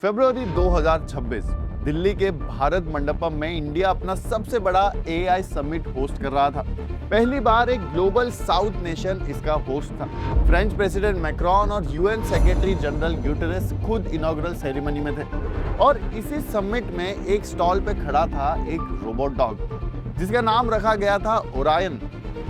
फरवरी 2026 दिल्ली के भारत मंडपम में इंडिया अपना सबसे बड़ा एआई समिट होस्ट कर रहा था। पहली बार एक ग्लोबल साउथ नेशन इसका होस्ट था। फ्रेंच प्रेसिडेंट मैक्रॉन और यूएन सेक्रेटरी जनरल ग्यूटेरेस खुद इनॉग्रल सेरेमनी में थे। और इसी समिट में एक स्टॉल पे खड़ा था एक रोबोट डॉग जिसका नाम रखा गया था ओरायन,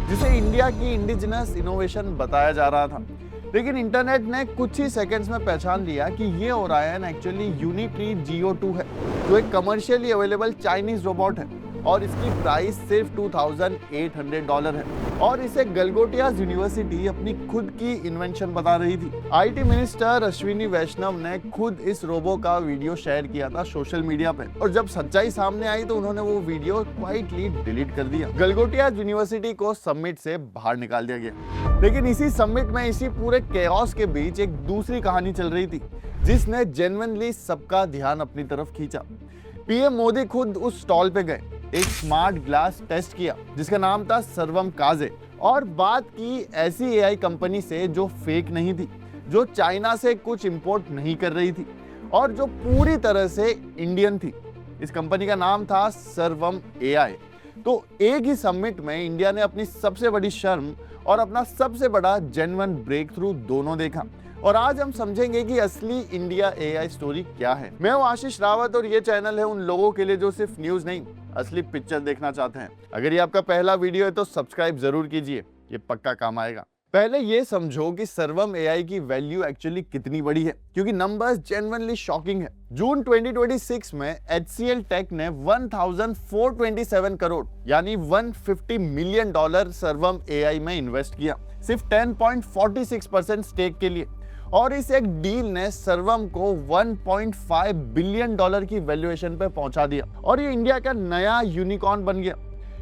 जिसे इंडिया की इंडिजिनस इनोवेशन बताया जा रहा था। लेकिन इंटरनेट ने कुछ ही सेकंड्स में पहचान लिया कि ये ओरायन एक्चुअली यूनिट्री GO2 है, जो एक कमर्शियली अवेलेबल चाइनीज रोबोट है और इसकी प्राइस सिर्फ $2,800 है। और इसे गलगोटियाज यूनिवर्सिटी अपनी खुद की इन्वेंशन बता रही थी। IT मिनिस्टर अश्विनी वैष्णव ने खुद इस रोबो का वीडियो शेयर किया था सोशल मीडिया पे, और जब सच्चाई सामने आई तो उन्होंने वो वीडियो क्वाइटली डिलीट कर दिया। गलगोटियाज यूनिवर्सिटी को समिट से बाहर निकाल दिया गया। लेकिन इसी समिट में, इसी पूरे केओस के बीच एक दूसरी कहानी चल रही थी जिसने जेन्युइनली सबका ध्यान अपनी तरफ खींचा। पीएम मोदी खुद उस स्टॉल पे गए, एक स्मार्ट ग्लास टेस्ट किया जिसका नाम था सर्वम काजे, और बात की ऐसी एआई कंपनी से जो फेक नहीं थी, जो चाइना से कुछ इंपोर्ट नहीं कर रही थी और जो पूरी तरह से इंडियन थी। इस कंपनी का नाम था सर्वम AI। तो एक ही समिट में इंडिया ने अपनी सबसे बड़ी शर्म और अपना सबसे बड़ा जेन्युइन ब्रेक थ्रू दोनों देखा। और आज हम समझेंगे कि असली इंडिया AI स्टोरी क्या है। मैं हूं आशीष रावत और ये चैनल है उन लोगों के लिए जो सिर्फ न्यूज नहीं, असली पिक्चर देखना चाहते हैं। अगर ये आपका पहला वीडियो है तो सब्सक्राइब जरूर कीजिए, ये पक्का काम आएगा। पहले ये समझो कि सर्वम AI की वैल्यू एक्चुअली कितनी बड़ी है, क्योंकि नंबर्स जेन्युइनली शॉकिंग है। जून 2026 में HCL टेक ने 1427 करोड़ यानी $150 मिलियन सर्वम AI में इन्वेस्ट किया, सिर्फ 10.46% स्टेक के लिए। और इस एक डील ने सर्वम को $1.5 बिलियन की वैल्यूएशन पे पहुंचा दिया और ये इंडिया का नया यूनिकॉर्न बन गया।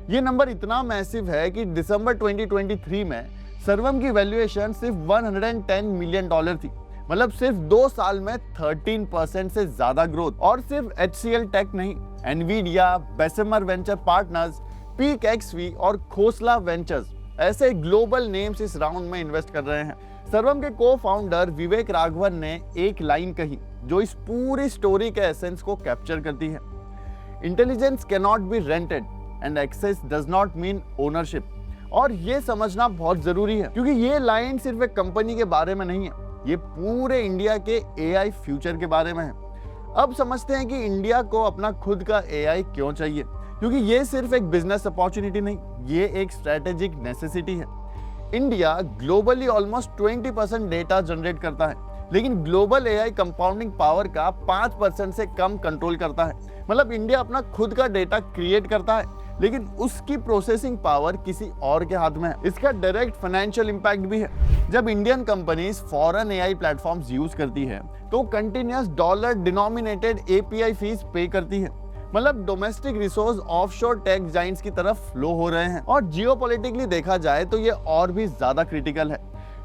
ये नंबर इतना मैसिव है कि दिसंबर 2023 में सर्वम की वैल्यूएशन सिर्फ $110 मिलियन थी। मतलब सिर्फ 2 साल में 13% से ज्यादा ग्रोथ। और सिर्फ HCL टेक नहीं, Nvidia, Bessemer venture partners, PeakXV और खोसला वेंचर्स ऐसे ग्लोबल नेम्स इस राउंड में इन्वेस्ट कर रहे हैं। सर्वम के को फाउंडर विवेक राघवन ने एक लाइन कही जो इस पूरी स्टोरी के एसेंस को कैप्चर करती है। Intelligence can not be rented and access does not mean ownership. और ये समझना बहुत जरूरी है, क्योंकि ये लाइन सिर्फ एक कंपनी के बारे में नहीं है, ये पूरे इंडिया के AI फ्यूचर के बारे में है। अब समझते हैं कि इंडिया को अपना खुद का AI क्यों चाहिए, क्योंकि ये सिर्फ एक बिजनेस अपॉर्चुनिटी नहीं, ये एक स्ट्रेटेजिक नेसेसिटी है। India globally almost 20% data generate करता है, लेकिन ग्लोबल AI कंपाउंडिंग पावर का 5% से कम कंट्रोल करता है। मतलब इंडिया अपना खुद का डेटा क्रिएट करता है, लेकिन उसकी प्रोसेसिंग पावर किसी और के हाथ में है। इसका डायरेक्ट फाइनेंशियल इंपैक्ट भी है। जब Indian companies foreign AI platforms use करती है तो continuous dollar denominated API fees पे करती है। मतलब domestic resource offshore take Giants की तरफ फ्लो हो रहे हैं। और जियोपॉलिटिकली देखा जाए तो ये और भी ज्यादा क्रिटिकल है।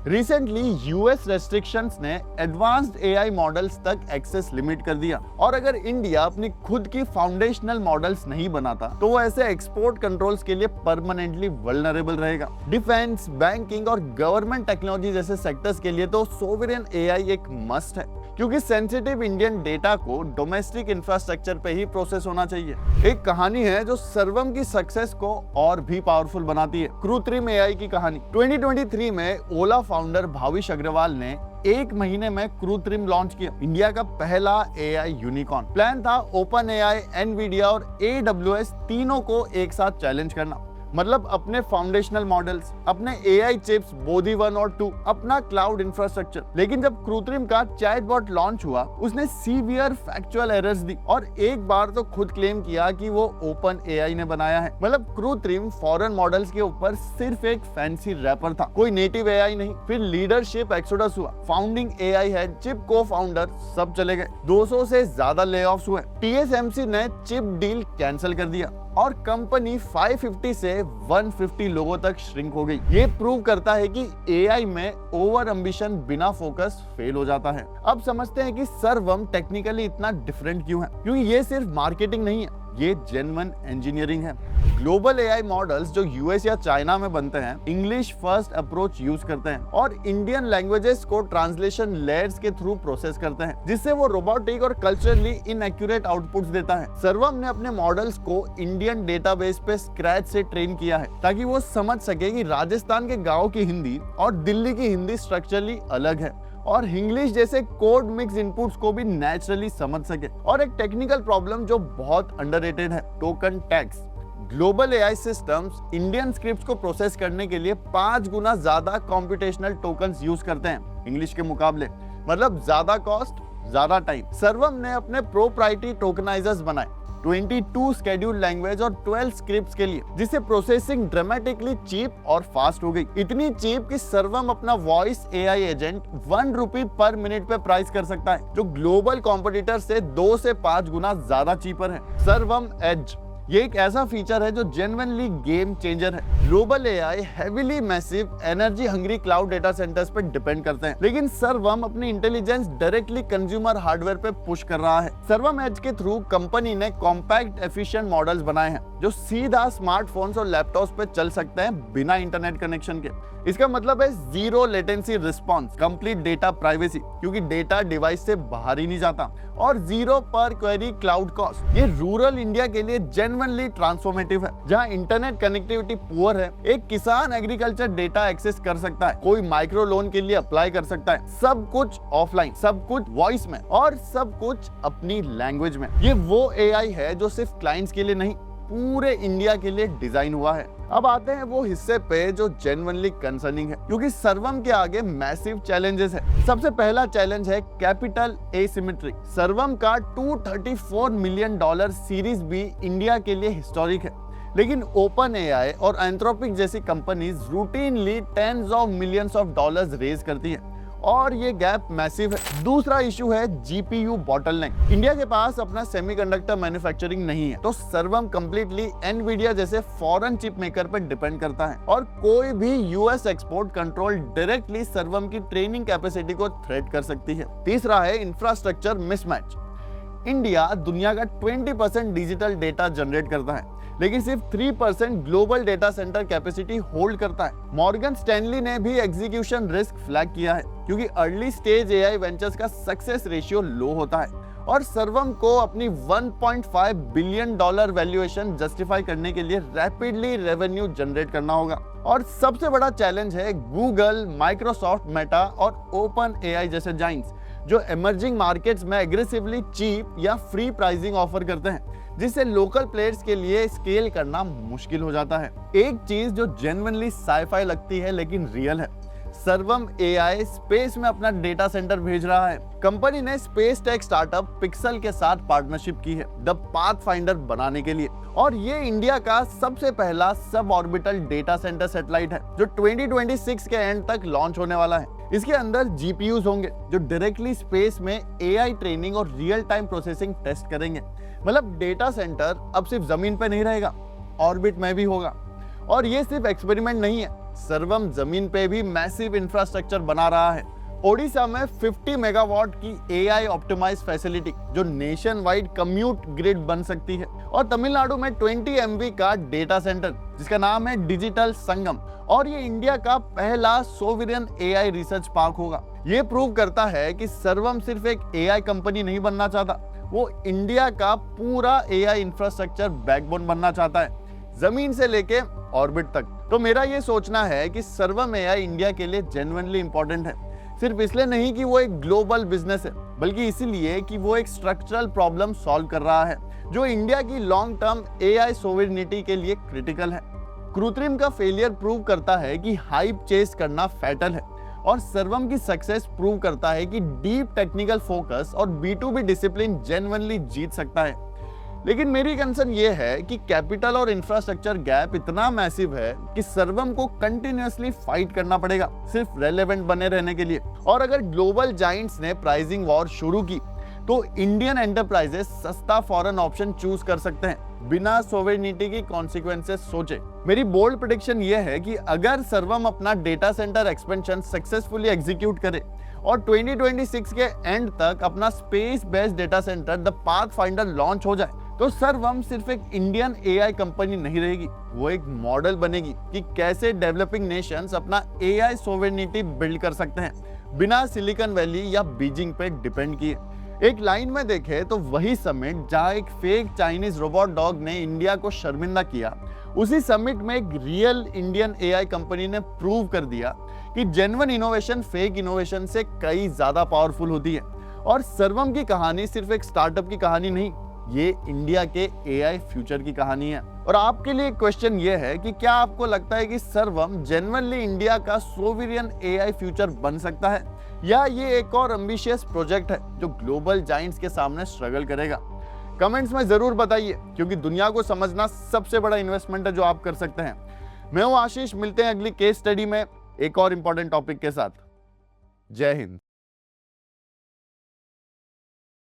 रिसेंटली US रेस्ट्रिक्शंस ने एडवांस्ड AI मॉडल्स तक एक्सेस लिमिट कर दिया, और अगर इंडिया अपनी खुद की फाउंडेशनल मॉडल्स नहीं बनाता तो वो ऐसे एक्सपोर्ट कंट्रोल्स के लिए परमानेंटली वल्नरेबल रहेगा। डिफेंस, बैंकिंग और गवर्नमेंट टेक्नोलॉजी जैसे सेक्टर्स के लिए तो सोवरेन AI एक मस्ट है, क्योंकि सेंसिटिव इंडियन डेटा को डोमेस्टिक इंफ्रास्ट्रक्चर पे ही प्रोसेस होना चाहिए। एक कहानी है जो सर्वम की सक्सेस को और भी पावरफुल बनाती है, कृत्रिम AI की कहानी। 2023 में ओला फाउंडर भाविश अग्रवाल ने 1 महीने में कृत्रिम लॉन्च किया, इंडिया का पहला AI यूनिकॉर्न। प्लान था OpenAI, एनवीडिया और AWS तीनों को एक साथ चैलेंज करना। मतलब अपने फाउंडेशनल मॉडल्स, अपने AI चिप्स बोधी 1 और 2, अपना क्लाउड इंफ्रास्ट्रक्चर। लेकिन जब कृत्रिम का चैटबॉट लॉन्च हुआ, उसने सीवियर फैक्चुअल एरर्स दी और एक बार तो खुद क्लेम किया कि वो OpenAI ने बनाया है। मतलब कृत्रिम फॉरेन मॉडल्स के ऊपर सिर्फ एक फैंसी रैपर था, कोई नेटिव AI नहीं। फिर लीडरशिप एक्सोडस हुआ, फाउंडिंग AI हेड, चिप को फाउंडर सब चले गए, 200 से ज्यादा ले ऑफ्स हुए। TSMC ने चिप डील कैंसिल कर दिया और कंपनी 550 से 150 लोगों तक श्रिंक हो गई। ये प्रूव करता है कि AI में ओवर एम्बिशन बिना फोकस फेल हो जाता है। अब समझते हैं कि सर्वम टेक्निकली इतना डिफरेंट क्यों है, क्योंकि ये सिर्फ मार्केटिंग नहीं है, ये जेन्युइन इंजीनियरिंग है। ग्लोबल एआई मॉडल्स जो यूएस या चाइना में बनते हैं इंग्लिश फर्स्ट अप्रोच यूज करते हैं और इंडियन लैंग्वेजेस को ट्रांसलेशन लेयर्स के थ्रू प्रोसेस करते हैं, जिससे वो रोबोटिक और कल्चरली इनएक्यूरेट आउटपुट्स देता है। सर्वम ने अपने मॉडल्स को इंडियन डेटाबेस पे स्क्रैच से ट्रेन किया है ताकि वो समझ सके कि राजस्थान के गांव की हिंदी और दिल्ली की हिंदी स्ट्रक्चरली अलग है और इंग्लिश जैसे कोड मिक्स इनपुट्स को भी नेचुरली समझ सके। और एक टेक्निकल प्रॉब्लम जो बहुत अंडररेटेड है, token tax. Global AI systems Indian scripts को प्रोसेस करने के लिए 5 गुना ज्यादा कंप्यूटेशनल टोकन्स यूज करते हैं इंग्लिश के मुकाबले, मतलब ज्यादा कॉस्ट ज्यादा टाइम। सर्वम ने अपने प्रोप्राइटरी टोकनाइजर्स बनाए 22 शेड्यूल्ड लैंग्वेज और 12 स्क्रिप्ट्स के लिए, जिससे प्रोसेसिंग ड्रामेटिकली चीप और फास्ट हो गई। इतनी चीप कि सर्वम अपना वॉइस एआई एजेंट 1 रुपी पर मिनट पे प्राइस कर सकता है, जो ग्लोबल कॉम्पिटिटर से 2 से 5 गुना ज्यादा चीपर है। सर्वम एज ये एक ऐसा फीचर है जो जेन्युइनली गेम चेंजर है। Global AI heavily massive energy hungry cloud data centres पे डिपेंड करते हैं, लेकिन सर्वम अपनी इंटेलिजेंस डायरेक्टली कंज्यूमर हार्डवेयर पे पुश कर रहा है। सर्वम एज के थ्रू कंपनी ने कॉम्पैक्ट एफिशिएंट मॉडल्स बनाए हैं जो सीधा स्मार्टफोन्स और लैपटॉप्स पे चल सकते हैं बिना इंटरनेट कनेक्शन के। इसका मतलब है zero latency response, complete data privacy क्योंकि डेटा डिवाइस से बाहर ही नहीं जाता, और जीरो पर क्वेरी क्लाउड कॉस्ट। ये रूरल इंडिया के लिए जेन्युइनली ट्रांसफॉर्मेटिव है। जहां इंटरनेट कनेक्टिविटी पुअर है, एक किसान एग्रीकल्चर डेटा एक्सेस कर सकता है, कोई माइक्रो लोन के लिए अप्लाई कर सकता है, सब कुछ ऑफलाइन, सब कुछ वॉइस में और सब कुछ अपनी लैंग्वेज में। ये वो एआई है जो सिर्फ क्लाइंट्स के लिए नहीं, पूरे इंडिया के लिए डिजाइन हुआ है। अब आते हैं वो हिस्से पे जो जेन्युइनली कंसर्निंग है, क्योंकि सर्वम के आगे मैसिव चैलेंजेस है। सबसे पहला चैलेंज है कैपिटल एसिमेट्री। सर्वम का $234 मिलियन सीरीज बी इंडिया के लिए हिस्टोरिक है, लेकिन ओपन एआई और एंथ्रोपिक जैसी companies routinely tens of millions of dollars raise करती है और ये गैप मैसिव है। दूसरा इशू है जीपीयू बॉटलनेक। इंडिया के पास अपना सेमीकंडक्टर मैन्युफैक्चरिंग नहीं है, तो सर्वम कंप्लीटली एनवीडिया जैसे फॉरेन चिप मेकर पर डिपेंड करता है और कोई भी यूएस एक्सपोर्ट कंट्रोल डायरेक्टली सर्वम की ट्रेनिंग कैपेसिटी को थ्रेट कर सकती है। तीसरा है इंफ्रास्ट्रक्चर मिसमैच। इंडिया दुनिया का 20% डिजिटल डेटा जनरेट करता है, लेकिन सिर्फ 3% global data centre capacity hold करता है। मॉर्गन स्टैनली ने भी एग्जीक्यूशन रिस्क फ्लैग किया है, क्योंकि अर्ली स्टेज एआई वेंचर्स का सक्सेस रेशियो लो होता है और सर्वम को अपनी $1.5 बिलियन वैल्यूएशन जस्टिफाई करने के लिए रैपिडली रेवेन्यू जनरेट करना होगा। और सबसे बड़ा चैलेंज है गूगल, माइक्रोसॉफ्ट, मेटा और ओपन एआई जैसे जाइंट्स, जो इमर्जिंग मार्केट्स में एग्रेसिवली चीप या फ्री प्राइसिंग ऑफर करते हैं, जिससे लोकल प्लेयर्स के लिए स्केल करना मुश्किल हो जाता है। एक चीज जो जेन्युइनली साइफाई लगती है लेकिन रियल है, सर्वम एआई स्पेस में अपना डेटा सेंटर भेज रहा है। कंपनी ने स्पेस टेक स्टार्टअप पिक्सल के साथ पार्टनरशिप की है द पाथफाइंडर बनाने के लिए, और ये इंडिया का सबसे पहला sub orbital data centre satellite है जो 2026 के एंड तक लॉन्च होने वाला है। इसके अंदर जीपीयूज होंगे जो डायरेक्टली स्पेस में एआई ट्रेनिंग और रियल टाइम प्रोसेसिंग टेस्ट करेंगे। मतलब डेटा सेंटर अब सिर्फ जमीन पे नहीं रहेगा, ऑर्बिट में भी होगा। और ये सिर्फ एक्सपेरिमेंट नहीं है, सर्वम जमीन पे भी मैसिव इंफ्रास्ट्रक्चर बना रहा है। ओडिशा में 50 मेगावाट की एआई ऑप्टिमाइज फैसिलिटी जो नेशन वाइड कम्यूट ग्रिड बन सकती है, और तमिलनाडु में 20 MB का डेटा सेंटर जिसका नाम है डिजिटल संगम, और ये इंडिया का पहला सोवरेन एआई रिसर्च पार्क होगा। ये प्रूव करता है कि सर्वम सिर्फ एक एआई कंपनी नहीं बनना चाहता, वो इंडिया का पूरा एआई इंफ्रास्ट्रक्चर बैकबोन बनना चाहता है, जमीन से लेके ऑर्बिट तक। तो मेरा ये सोचना है कि सर्वम एआई इंडिया के लिए जेन्युइनली इंपॉर्टेंट है, सिर्फ इसलिए नहीं कि वो एक ग्लोबल बिजनेस है, बल्कि इसीलिए कि वो एक स्ट्रक्चरल प्रॉब्लम सॉल्व कर रहा है जो इंडिया की लॉन्ग टर्म एआई सोवरेनिटी के लिए क्रिटिकल है। कृत्रिम का फेलियर प्रूव करता है कि हाइप चेस करना फैटल है, और सर्वम की सक्सेस प्रूव करता है कि डीप टेक्निकल फोकस और B2B डिसिप्लिन जेन्युइनली जीत सकता है। लेकिन मेरी कंसर्न ये है कि कैपिटल और इंफ्रास्ट्रक्चर गैप इतना मैसिव है कि सर्वम को कंटिन्यूअसली फाइट करना पड़ेगा सिर्फ रेलेवेंट बने रहने के लिए। और अगर ग्लोबल जाइंट्स ने प्राइसिंग वॉर शुरू की तो इंडियन एंटरप्राइजेस सस्ता फॉरेन ऑप्शन चूज कर सकते हैं बिना सोवरेनिटी की कॉन्सिक्वेंसेस सोचे। मेरी बोल्ड प्रेडिक्शन ये है कि अगर सर्वम अपना data centre expansion successfully execute करे और 2026 के एंड तक अपना space based data centre the pathfinder launch हो जाए, तो सर्वम सिर्फ एक इंडियन एआई कंपनी नहीं रहेगी, वो एक मॉडल बनेगी कि कैसे डेवलपिंग नेशंस अपना एआई सोवरेनिटी बिल्ड कर सकते हैं बिना सिलिकॉन वैली या बीजिंग पे डिपेंड किए। एक लाइन में देखें तो वही समिट जहां एक फेक चाइनीज रोबोट डॉग ने इंडिया को शर्मिंदा किया, उसी समिट में एक रियल इंडियन एआई कंपनी ने प्रूव कर दिया कि जेन्युइन इनोवेशन फेक इनोवेशन से कई ज्यादा पावरफुल होती है। और सर्वम की कहानी सिर्फ एक स्टार्टअप की कहानी नहीं, ये इंडिया के एआई फ्यूचर की कहानी है। और आपके लिए क्वेश्चन ये है कि क्या आपको लगता है कि सर्वम जेन्युइनली इंडिया का सोवरियन एआई फ्यूचर बन सकता है, या ये एक और एम्बिशियस प्रोजेक्ट है जो ग्लोबल जायंट्स के सामने स्ट्रगल करेगा? कमेंट्स में जरूर बताइए, क्योंकि दुनिया को समझना सबसे बड़ा इन्वेस्टमेंट है जो आप कर सकते हैं। मैं हूं आशीष, मिलते हैं अगली केस स्टडी में एक और इंपॉर्टेंट टॉपिक के साथ। जय हिंद।